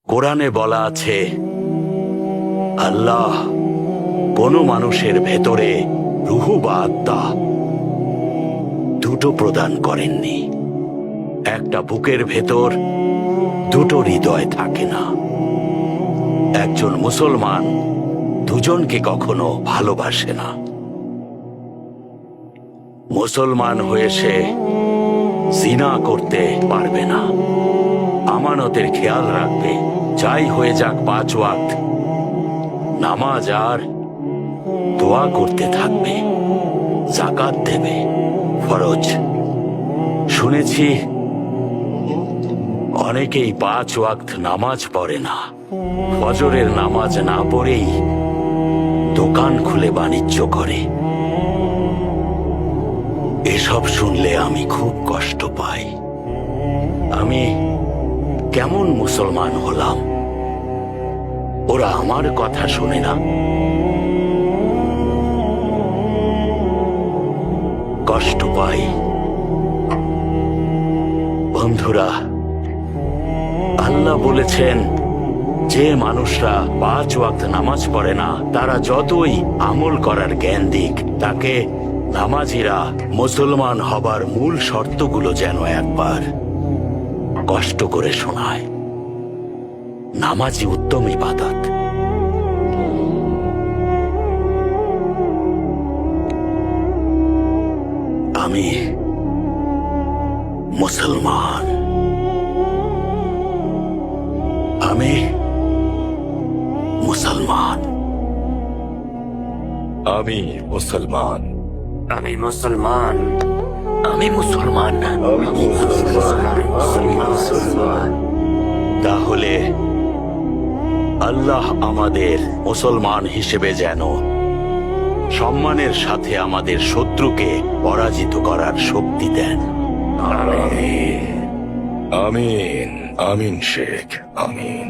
কোরআনে বলা আছে, আল্লাহ কোনো মানুষের ভেতরে রূহ বা আত্মা দুটো প্রদান করেননি। একটা বুকের ভেতর দুটো হৃদয় থাকে না। একজন মুসলমান দুজনকে কখনো ভালোবাসে না। মুসলমান হয়ে সে জিনা করতে পারবে না, আমানতের খেয়াল রাখবে, যাই হয়ে যাক 5 ওয়াক্ত নামাজ আর দোয়া করতে থাকবে, যাকাত দেবে, ফরজ। শুনেছি অনেকেই 5 ওয়াক্ত নামাজ পড়ে না, ফজরের নামাজ না পড়েই দোকান খুলে বাণিজ্য করে। এসব শুনলে আমি খুব কষ্ট পাই। আমি কেমন মুসলমান হলাম? ওরা আমার কথা শোনে না। কষ্ট পাই। বন্ধুরা, আল্লাহ বলেছেন, যে মানুষরা 5 ওয়াক্ত নামাজ পড়ে না, তারা যতই আমল করার জ্ঞান দিক, তাকে নামাজিরা মুসলমান হবার মূল শর্তগুলো যেন একবার কষ্ট করে শোনায়। নামাজই উত্তম ইবাদত। আমি মুসলমান। আমি মুসলমান। আমি মুসলমান। আমি মুসলমান। আমি মুসলমান। তাহলে আল্লাহ আমাদের মুসলমান হিসেবে যেন সম্মানের সাথে আমাদের শত্রুকে পরাজিত করার শক্তি দেন। আমিন। আমিন শেখ, আমিন।